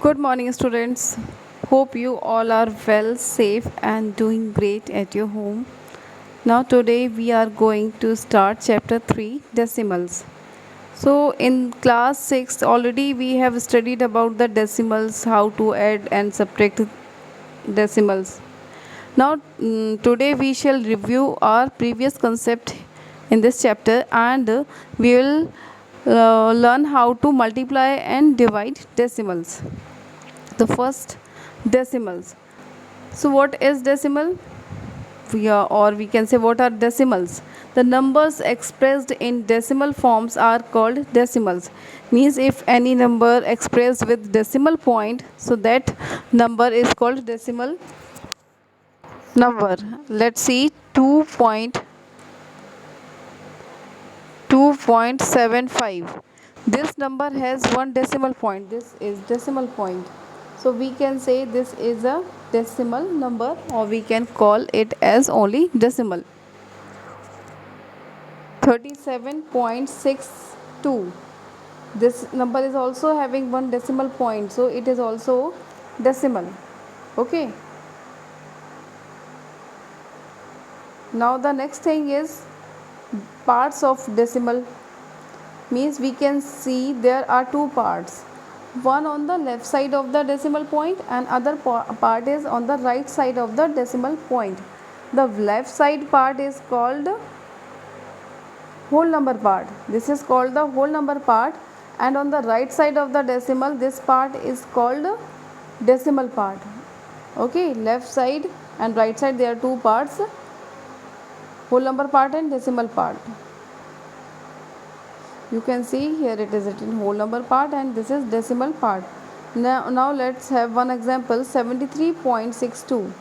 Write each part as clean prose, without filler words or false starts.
Good morning, students. Hope you all are well, safe, and doing great at your home. Now, today we are going to start chapter 3 decimals. So, in class 6, already we have studied about the decimals, how to add and subtract decimals. Now, today we shall review our previous concept in this chapter and we will learn how to multiply and divide decimals. The first, decimals. So what is decimal? We can say what are decimals. The numbers expressed in decimal forms are called decimals. Means if any number expressed with decimal point, so that number is called decimal number. Let's see 2.75. This number has one decimal point. This is decimal point. So we can say this is a decimal number, or we can call it as only decimal. 37.62. This number is also having one decimal point, so it is also decimal. Okay. Now the next thing is parts of decimal. Means we can see there are two parts, one on the left side of the decimal point and other part is on the right side of the decimal point. The left side part is called whole number part. This is called the whole number part, and on the right side of the decimal, this part is called decimal part. Okay, left side and right side, there are two parts, whole number part and decimal part. You can see here it is written whole number part and this is decimal part. Now let's have one example, 73.62.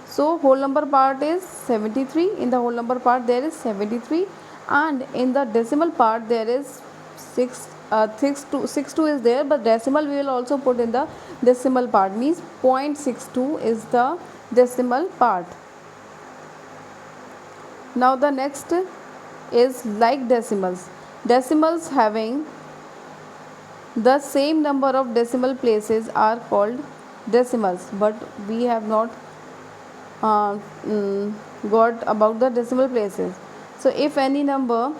So whole number part is 73, in the whole number part there is 73, and in the decimal part there is 62 is there, but decimal we will also put in the decimal part, means 0.62 is the decimal part. Now the next is like decimals. Decimals having the same number of decimal places are called decimals, but we have not got about the decimal places. So if any number,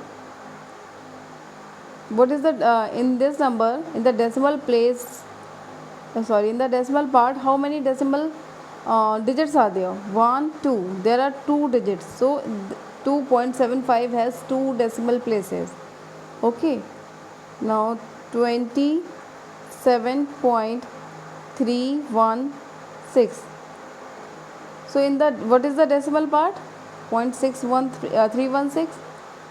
what is the in this number, in the decimal place, in the decimal part, how many decimal digits are there? 1, 2. There are 2 digits, so 2.75 has 2 decimal places. Okay, now 27.316. So in the, what is the decimal part? 0.61316.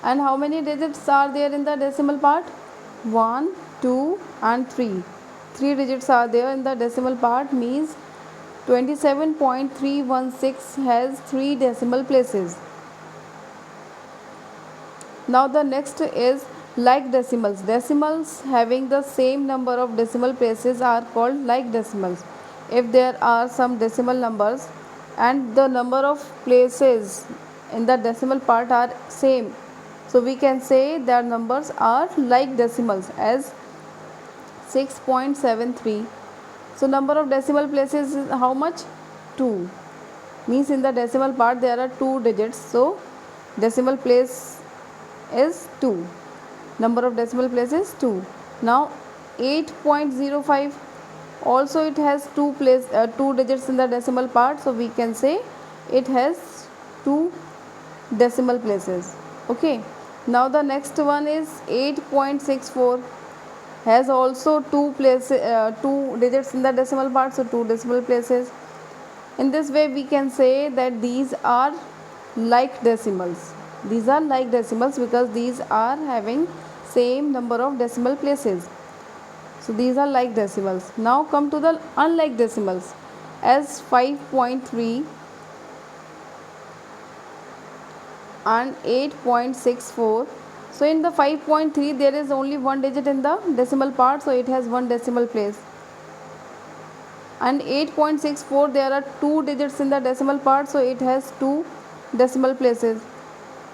And how many digits are there in the decimal part? 1, 2 and 3. 3 digits are there in the decimal part, means 27.316 has 3 decimal places. Now the next is like decimals. Decimals having the same number of decimal places are called like decimals. If there are some decimal numbers and the number of places in the decimal part are same, so we can say their numbers are like decimals, as 6.73. So number of decimal places is how much? 2. Means in the decimal part there are 2 digits, so decimal place is 2. Number of decimal places 2. Now 8.05, also it has 2 digits in the decimal part, so we can say it has 2 decimal places. Okay, now the next one is 8.64, has also 2 digits in the decimal part, so 2 decimal places. In this way we can say that these are like decimals. These are like decimals because these are having same number of decimal places. So these are like decimals. Now come to the unlike decimals, as 5.3 and 8.64. So in the 5.3 there is only one digit in the decimal part, so it has one decimal place. And 8.64 there are 2 digits in the decimal part, so it has 2 decimal places.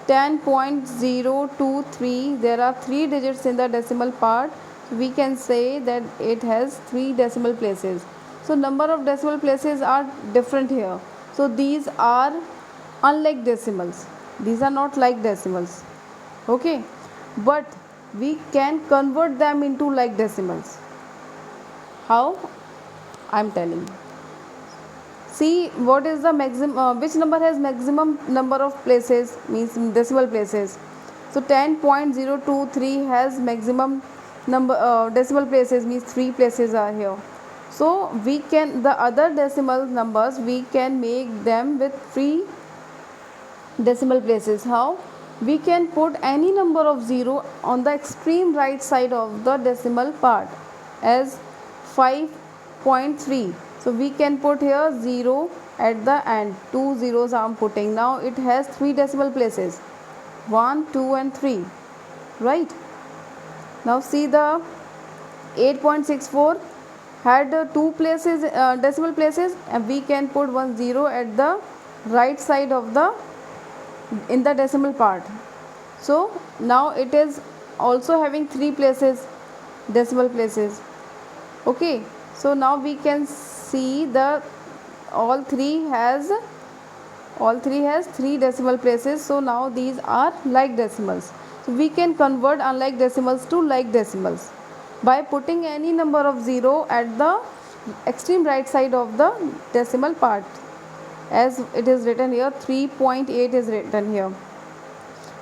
10.023 there are 3 digits in the decimal part, we can say that it has 3 decimal places. So number of decimal places are different here. So these are unlike decimals, these are not like decimals, okay, but we can convert them into like decimals. How? I'm telling. See what is the maximum, which number has maximum number of places, means decimal places. So 10.023 has maximum number decimal places, means 3 places are here. So we can, the other decimal numbers we can make them with 3 decimal places. How? We can put any number of 0 on the extreme right side of the decimal part as 5.3. So we can put here 0 at the end, 2 zeros I am putting. Now it has 3 decimal places, 1, 2 and 3, right? Now see the 8.64 had 2 places, decimal places, and we can put 1 0 at the right side of the, in the decimal part. So now it is also having 3 places, decimal places, okay. So now we can see the all three has 3 decimal places. So now these are like decimals. So we can convert unlike decimals to like decimals by putting any number of 0 at the extreme right side of the decimal part, as it is written here. 3.8 is written here.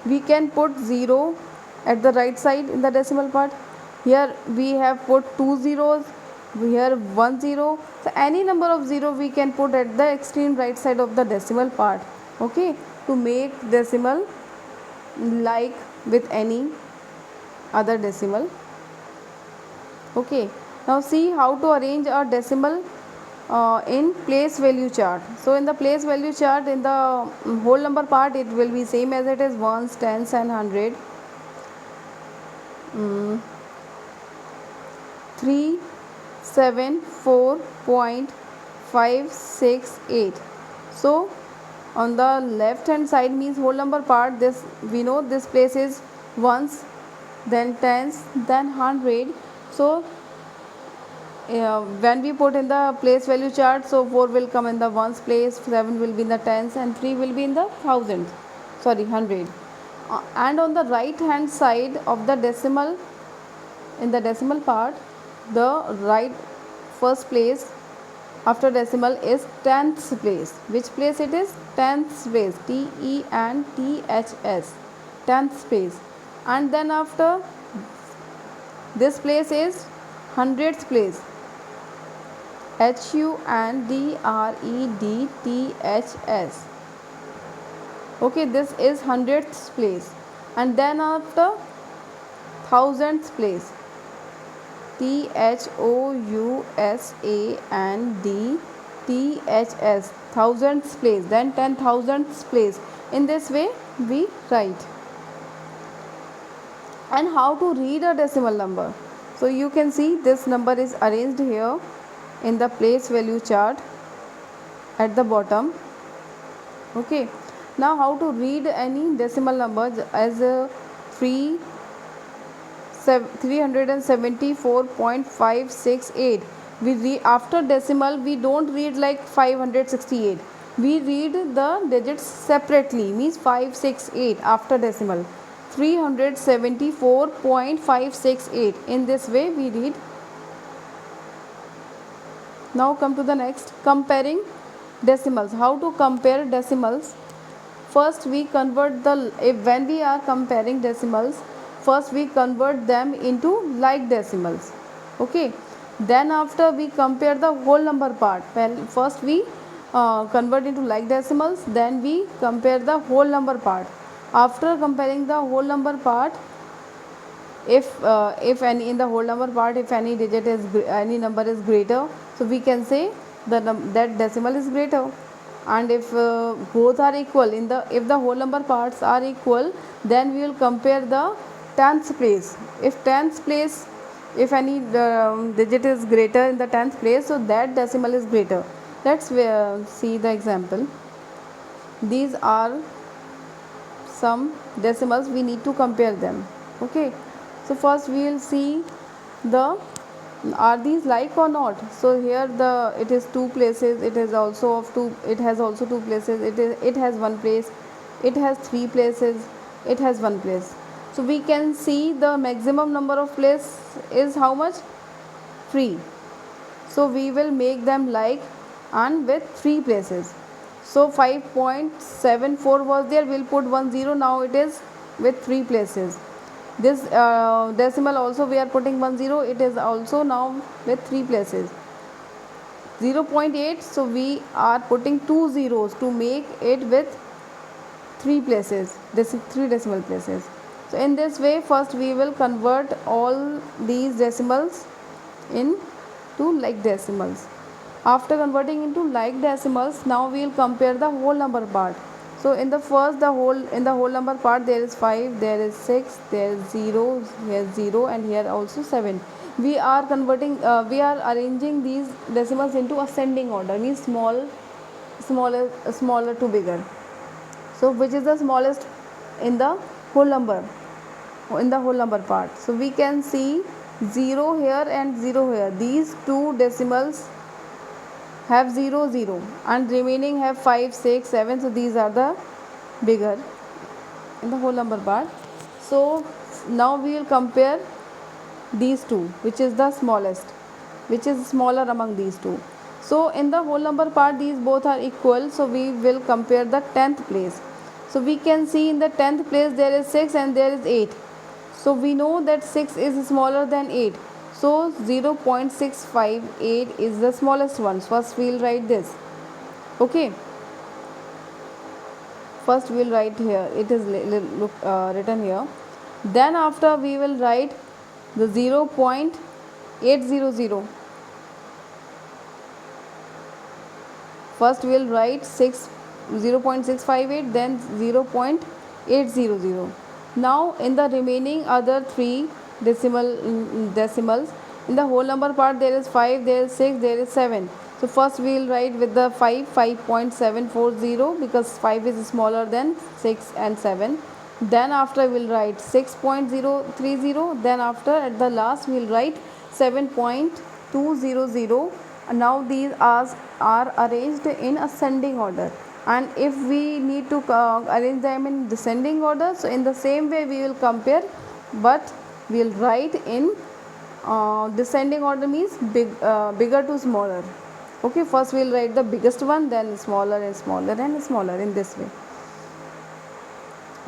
We can put 0 at the right side in the decimal part. Here we have put 2 zeros, here 1 0. So any number of 0 we can put at the extreme right side of the decimal part, okay, to make decimal like with any other decimal, okay. Now see how to arrange a decimal in place value chart. So in the place value chart, in the whole number part, it will be same as it is ones, tens and 100. 374.568. So on the left hand side, means whole number part, this we know this place is ones, then tens, then 100. So when we put in the place value chart, so 4 will come in the ones place, 7 will be in the tens, and 3 will be in the thousands, sorry, 100. And on the right hand side of the decimal, in the decimal part, the right first place after decimal is tenths place. Which place it is? Tenths place, TENTHS, tenths place. And then after this place is hundredths place, HUNDREDTHS, okay, this is hundredths place. And then after thousandths place, THOUSANDTHS, thousandths place. Then 10,000ths place. In this way we write. And how to read a decimal number? So you can see this number is arranged here in the place value chart at the bottom, okay. Now how to read any decimal number as a 374.568. We read after decimal, we don't read like 568, we read the digits separately, means 568 after decimal, 374.568. in this way we read. Now come to the next, comparing decimals. How to compare decimals? First we convert the, when we are comparing decimals, first we convert them into like decimals, okay. Then after we compare the whole number part. Well, first we convert into like decimals, then we compare the whole number part. After comparing the whole number part, if any, in the whole number part, if any digit is, any number is greater, so we can say that decimal is greater. And if both are equal, in the, if the whole number parts are equal, then we will compare the tenths place. If tenths place, if any digit is greater in the tenth place, so that decimal is greater. Let's see the example. These are some decimals, we need to compare them, okay. So first we will see the are these like or not. So here the it is two places, it is also of two, it has also two places, it has one place, it has three places, it has one place. So we can see the maximum number of place is how much? 3. So we will make them like and with 3 places. So 5.74 was there, we'll put 10, now it is with 3 places. This decimal also we are putting 10, it is also now with 3 places. 0.8, so we are putting 2 zeros to make it with 3 places, this is 3 decimal places. So in this way, first we will convert all these decimals into like decimals. After converting into like decimals, now we will compare the whole number part. So in the first, in the whole number part, there is 5, there is 6, there is 0, here 0, and here also 7. We are converting, we are arranging these decimals into ascending order, means smaller to bigger. So which is the smallest in the whole number, in the whole number part? So we can see 0 here and 0 here. These two decimals have 0 0 and remaining have 5 6 7, so these are the bigger in the whole number part. So now we will compare these two, which is the smallest, which is smaller among these two. So in the whole number part, these both are equal, so we will compare the 10th place. So we can see in the 10th place there is 6 and there is 8. So we know that 6 is smaller than 8. So 0.658 is the smallest one. First we will write this. Okay. First we will write here. It is written here. Then after we will write the 0.800. First we will write 0.658, then 0.800. Now in the remaining other 3 decimals, in the whole number part there is 5, there is 6, there is 7. So first we will write with the 5.740, because 5 is smaller than 6 and 7. Then after we will write 6.030. Then after at the last we will write 7.200. Now these are arranged in ascending order, and if we need to arrange them in descending order, so in the same way we will compare, but we will write in descending order, means bigger to smaller. Okay, first we will write the biggest one, then smaller and smaller and smaller, in this way.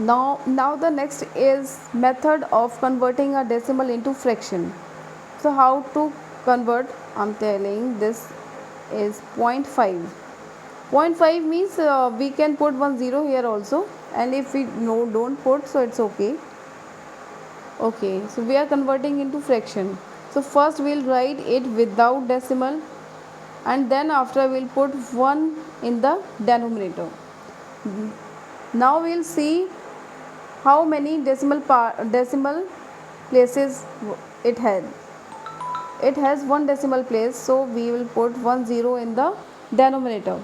Now the next is method of converting a decimal into fraction. So how to convert? I'm telling, this is 0.5. 0.5 means we can put 10 here also, and if we don't put, so it's okay. Okay, so we are converting into fraction. So first we'll write it without decimal, and then after we'll put 1 in the denominator. Now we'll see how many decimal places it had. It has 1 decimal place, so we will put 10 in the denominator.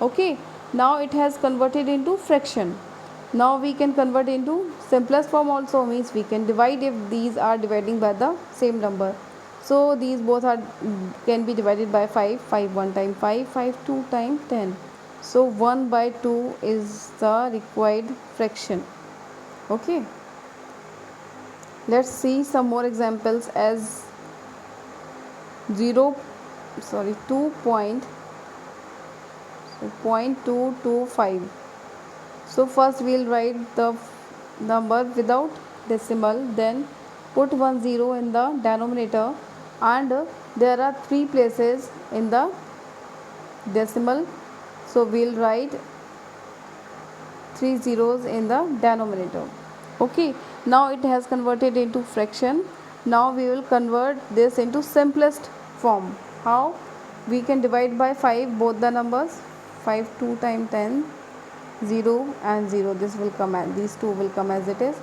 Okay, now it has converted into fraction. Now we can convert into simplest form also, means we can divide if these are dividing by the same number. So these both are can be divided by 5. 5 1 time 5, 5 2 time 10. So 1 by 2 is the required fraction. Okay, let's see some more examples as 2.225. So first we'll write the number without decimal, then put 10 in the denominator, and there are 3 places in the decimal, so we'll write 3 zeros in the denominator. Okay, now it has converted into fraction. Now we will convert this into simplest form. How? We can divide by 5 both the numbers. 5 2 times 10, 0 and 0. This will come as, these two will come as it is.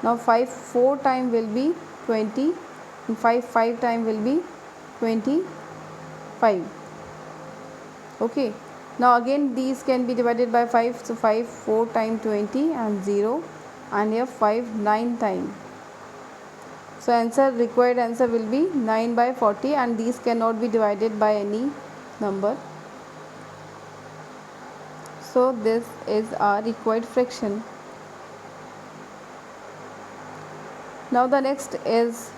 Now 5 4 time will be 20, and 5 5 time will be 25. Okay, now again these can be divided by 5. So 5 4 time 20 and 0, and here 5 9 time. So answer, required answer will be 9 by 40, and these cannot be divided by any number. So this is our required fraction. Now the next is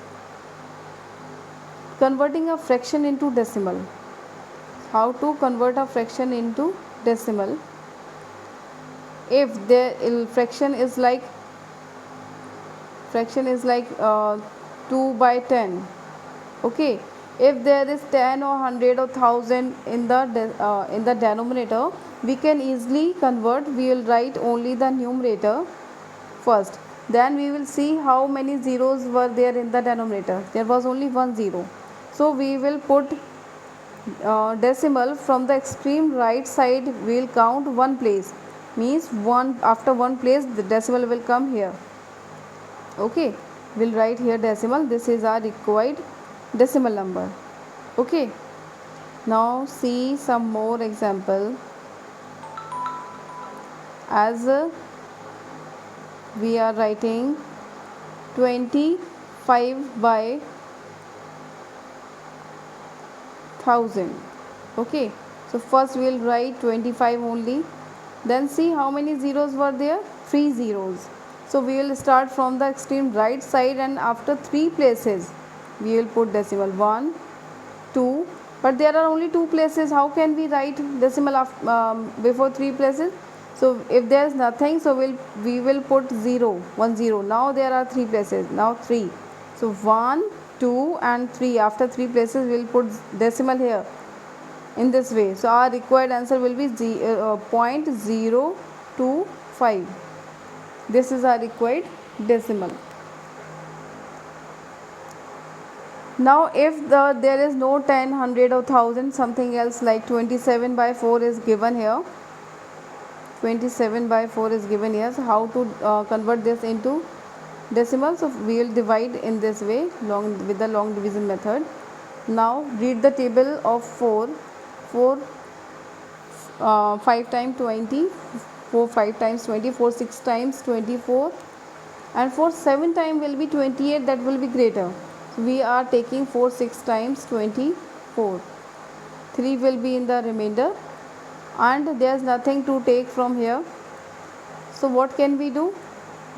converting a fraction into decimal. How to convert a fraction into decimal? If the fraction is like 2 by 10, okay, if there is 10 or 100 or 1000 in the denominator, we can easily convert. We will write only the numerator first, then we will see how many zeros were there in the denominator. There was only one zero, so we will put decimal from the extreme right side. We will count one place, means one, after one place the decimal will come here. Okay, we'll write here decimal. This is our required decimal number. Okay, now see some more example. As we are writing 25 by 1000. Okay, so first we will write 25 only, then see how many zeros were there. 3 zeros. So we will start from the extreme right side, and after 3 places we will put decimal 1, 2, but there are only 2 places. How can we write decimal before 3 places? So if there is nothing, so we will put 0, 1 0. Now there are 3 places, now 3. So 1, 2 and 3. After 3 places we will put decimal here in this way. So our required answer will be 0.025. This is our required decimal. Now if there is no 10, 100 or 1000, something else like 27 by 4 is given here. 27 by 4 is given here. So how to convert this into decimal? So we will divide in this way, with the long division method. Now read the table of 4. 5 times 20, 4 5 times 20, 4 6 times 24, and 4 7 times will be 28. That will be greater. So we are taking 4 6 times 24. 3 will be in the remainder, and there is nothing to take from here. So what can we do?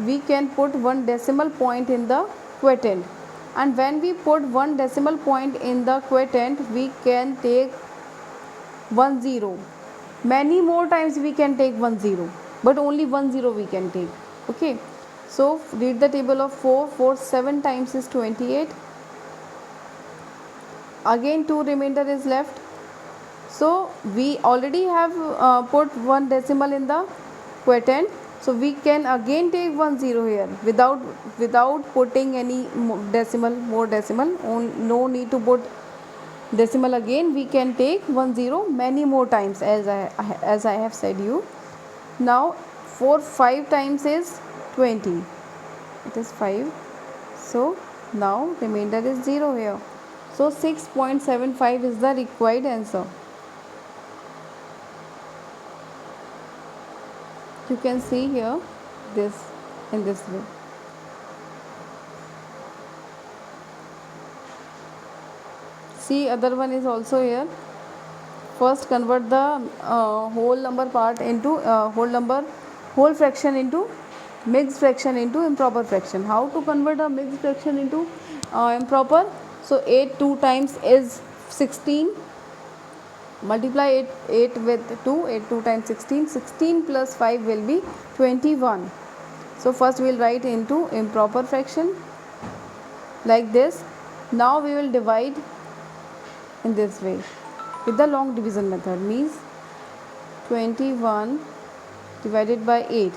We can put one decimal point in the quotient, and when we put one decimal point in the quotient, we can take 1 0. Many more times we can take 1 0, but only 1 0 we can take. Okay, so read the table of 4. 4 7 times is 28. Again 2 remainder is left. So we already have put one decimal in the quotient, so we can again take 1 0 here without putting any more decimal. No need to put decimal again. We can take 1 0 many more times, as I have said you. Now 4 5 times is 20. It is 5. So now remainder is 0 here. So 6.75 is the required answer. You can see here this in this way. See, other one is also here. First convert the whole number part into whole fraction into mixed fraction into improper fraction. How to convert a mixed fraction into improper? So 8 2 times is 16. Multiply 8 with 2. 8 2 times 16. 16 plus 5 will be 21. So first we will write into improper fraction like this. Now we will divide in this way with the long division method, means 21 divided by 8.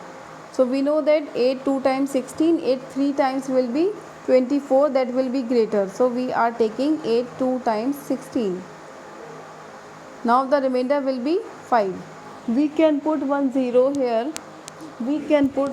So we know that 8 2 times 16, 8 3 times will be 24. That will be greater. So we are taking 8 2 times 16. Now the remainder will be 5. We can put 1 0 here. We can put